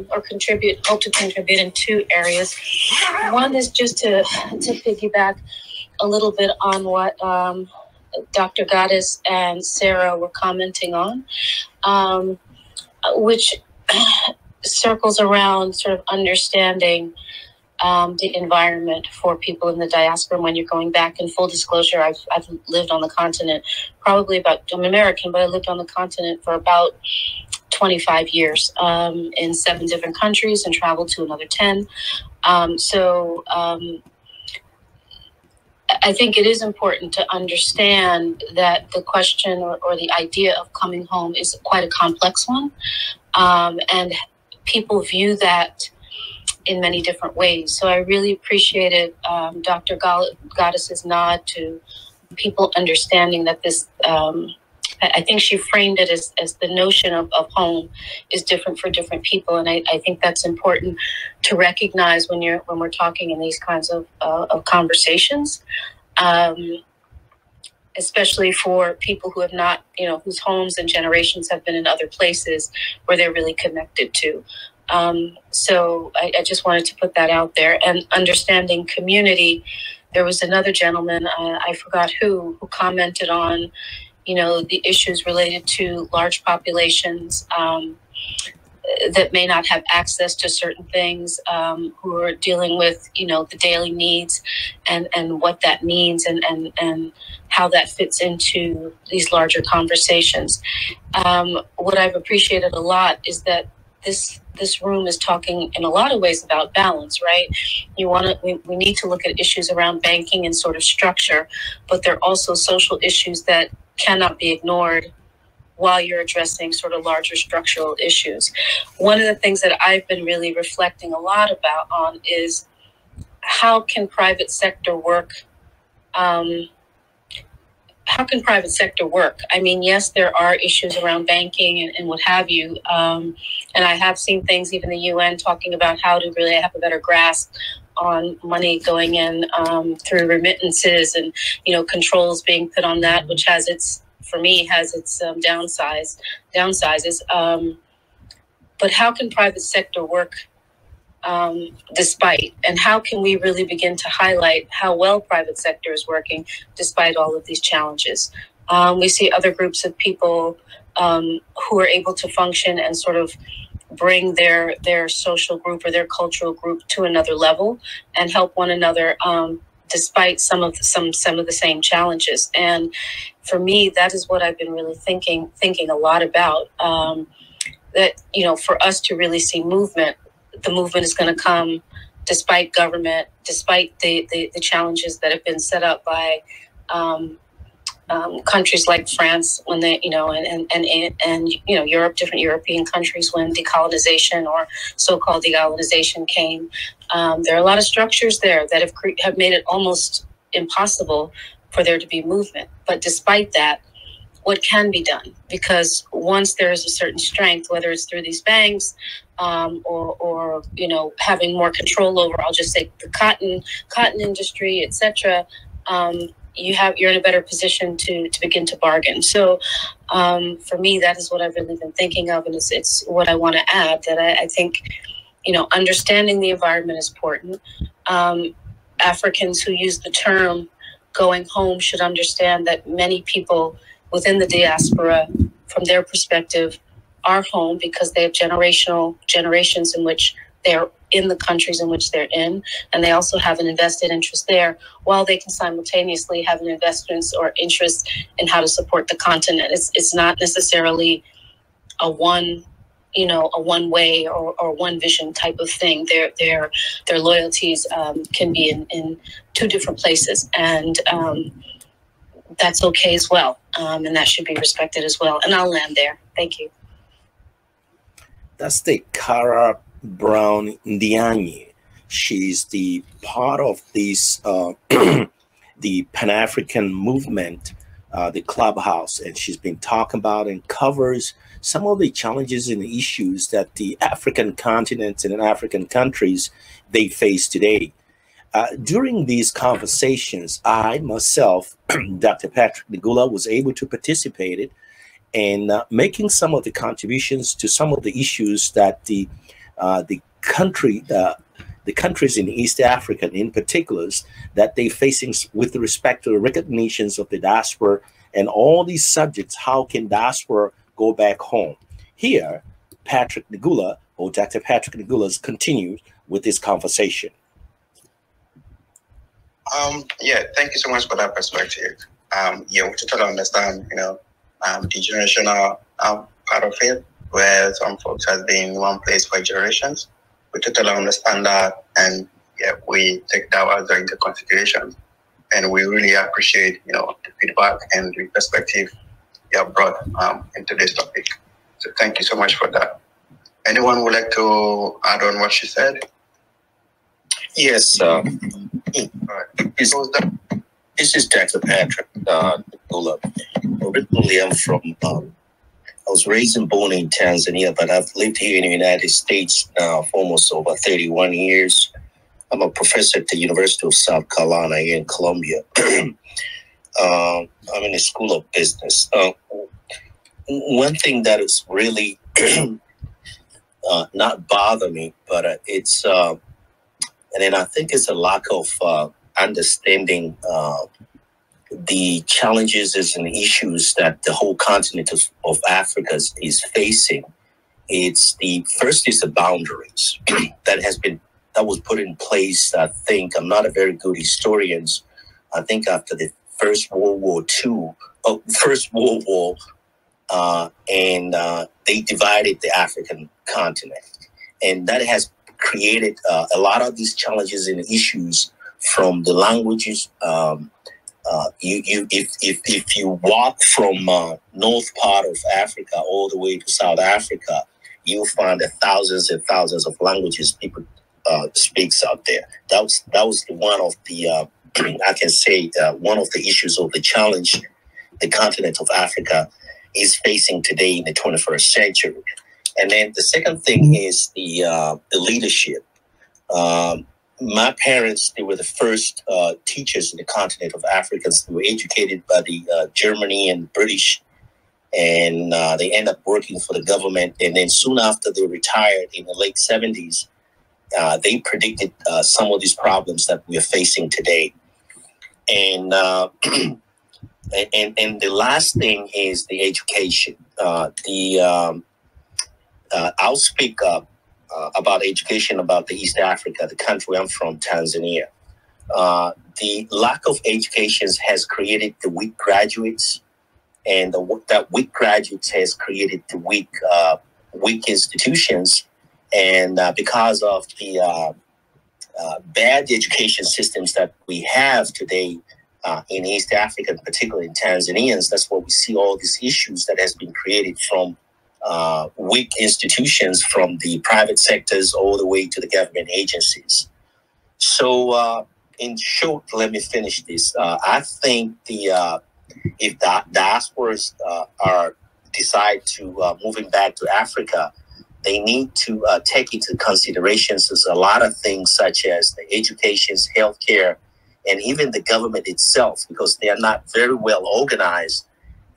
or hope to contribute in two areas. One is just to piggyback a little bit on what Dr. Gaddis and Sarah were commenting on, which circles around sort of understanding the environment for people in the diaspora when you're going back. In full disclosure, I've lived on the continent, I'm American, but I lived on the continent for about 25 years in 7 different countries and traveled to another 10. I think it is important to understand that the question or the idea of coming home is quite a complex one. And people view that in many different ways. So I really appreciated Dr. Gaddis's nod to people understanding that this, I think she framed it as the notion of home is different for different people. And I think that's important to recognize when we're talking in these kinds of conversations, especially for people who have not, whose homes and generations have been in other places where they're really connected to. So I just wanted to put that out there. And understanding community, there was another gentleman, I forgot who commented on, the issues related to large populations that may not have access to certain things, who are dealing with, the daily needs and what that means and how that fits into these larger conversations. What I've appreciated a lot is that this room is talking in a lot of ways about balance, right? We need to look at issues around banking and sort of structure, but there are also social issues that cannot be ignored while you're addressing sort of larger structural issues. One of the things that I've been really reflecting a lot on is how can private sector work? How can private sector work? I mean, yes, there are issues around banking and what have you. And I have seen things, even the UN, talking about how to really have a better grasp on money going in through remittances and, controls being put on that, which has its downsizes. But how can private sector work despite, and how can we really begin to highlight how well private sector is working despite all of these challenges? We see other groups of people who are able to function and sort of bring their social group or their cultural group to another level and help one another despite some of the same challenges. And for me, that is what I've been really thinking a lot about. That for us to really see movement, the movement is going to come despite government, despite the challenges that have been set up by countries like France when they, and Europe, different European countries when decolonization or so-called decolonization came. There are a lot of structures there that have made it almost impossible for there to be movement. But despite that, what can be done? Because once there is a certain strength, whether it's through these banks or having more control over, I'll just say the cotton industry, etc. You're in a better position to begin to bargain. So for me, that is what I've really been thinking of, and it's what I want to add. That I think understanding the environment is important. Africans who use the term going home should understand that many people within the diaspora, from their perspective, are home because they have generations in which they're in the countries in which they're in, and they also have an invested interest there, while they can simultaneously have an investment or interest in how to support the continent. It's not necessarily a one way or one vision type of thing. Their loyalties can be in two different places, and that's okay as well, and that should be respected as well. And I'll land there. Thank you. That's the Cara Brown Ndiaye. She's the part of this the Pan-African movement, the Clubhouse, and she's been talking about and covers some of the challenges and issues that the African continent and African countries they face today. During these conversations, I myself, Dr. Patrick Ngula, was able to participate in making some of the contributions to some of the issues that the the countries in East Africa, in particular, that they're facing with respect to the recognitions of the diaspora and all these subjects. How can diaspora go back home? Here, Patrick Ngula, or Dr. Patrick Ngula, has continued with this conversation. Yeah, thank you so much for that perspective. Yeah, we totally understand, the generational part of it, where some folks have been in one place for generations. We totally understand that, and yeah, we take that as into consideration, and we really appreciate, the feedback and the perspective you have brought into this topic. So thank you so much for that. Anyone would like to add on what she said? Yes. This is Dr. Patrick Ngula. Originally, I'm from. I was raised and born in Tanzania, but I've lived here in the United States now for almost over 31 years. I'm a professor at the University of South Carolina here in Columbia. I'm in the School of Business. One thing that is really not bother me, but it's, and then I think it's a lack of understanding the challenges and issues that the whole continent of Africa is facing. It's the first is the boundaries that was put in place. I think I'm not a very good historian. I think after the First World War, and they divided the African continent, and that has created a lot of these challenges and issues from the languages. If you walk from north part of Africa all the way to South Africa, you'll find that thousands and thousands of languages people speaks out there. That was one of the I can say one of the issues or the challenge the continent of Africa is facing today in the 21st century. And then the second thing is the leadership. My parents, they were the first teachers in the continent of Africa. They were educated by the Germany and British, and they ended up working for the government. And then soon after they retired in the late 70s, they predicted some of these problems that we are facing today. And and the last thing is the education. I'll speak up about education about the East Africa, the country I'm from, Tanzania. The lack of education has created the weak graduates, and that weak graduates has created the weak institutions. And because of the bad education systems that we have today in East Africa, particularly in Tanzanians, that's where we see all these issues that has been created from weak institutions, from the private sectors all the way to the government agencies. So in short, let me finish this. I think if the diasporas decide to moving back to Africa, they need to take into considerations a lot of things such as the education, healthcare, and even the government itself, because they are not very well organized.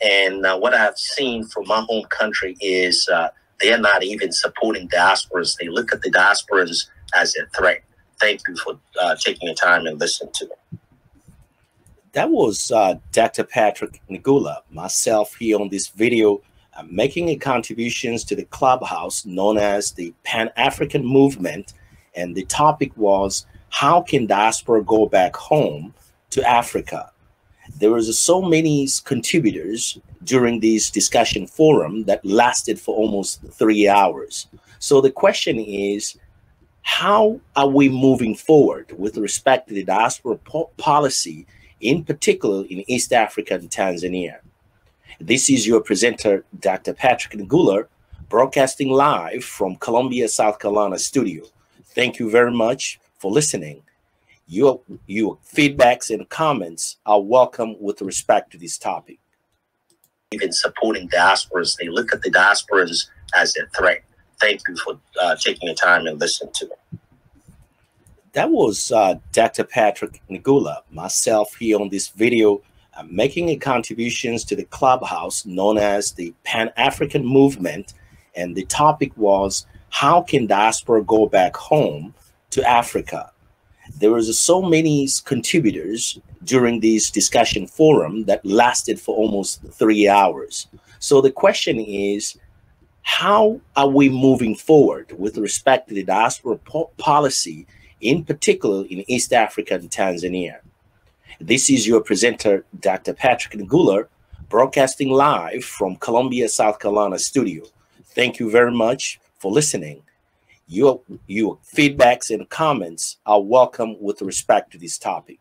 And what I've seen from my home country is they are not even supporting diasporas. They look at the diasporas as a threat. Thank you for taking your time and listening to me. That was Dr. Patrick Ngula, myself here on this video, making a contributions to the clubhouse known as the Pan-African Movement. And the topic was, how can diaspora go back home to Africa? There was so many contributors during this discussion forum that lasted for almost 3 hours. So the question is, how are we moving forward with respect to the diaspora policy, in particular in East Africa and Tanzania? This is your presenter, Dr. Patrick Ngula, broadcasting live from Columbia, South Carolina studio. Thank you very much for listening. Your feedbacks and comments are welcome with respect to this topic. Even supporting diasporas, they look at the diasporas as a threat. Thank you for taking your time and listening to me. That was Dr. Patrick Ngula, myself here on this video, making a contributions to the clubhouse known as the Pan-African Movement. And the topic was, how can diaspora go back home to Africa? There was so many contributors during this discussion forum that lasted for almost 3 hours. So the question is, how are we moving forward with respect to the diaspora policy, in particular in East Africa and Tanzania? This is your presenter, Dr. Patrick Nguler, broadcasting live from Columbia, South Carolina studio. Thank you very much for listening. Your feedbacks and comments are welcome with respect to this topic.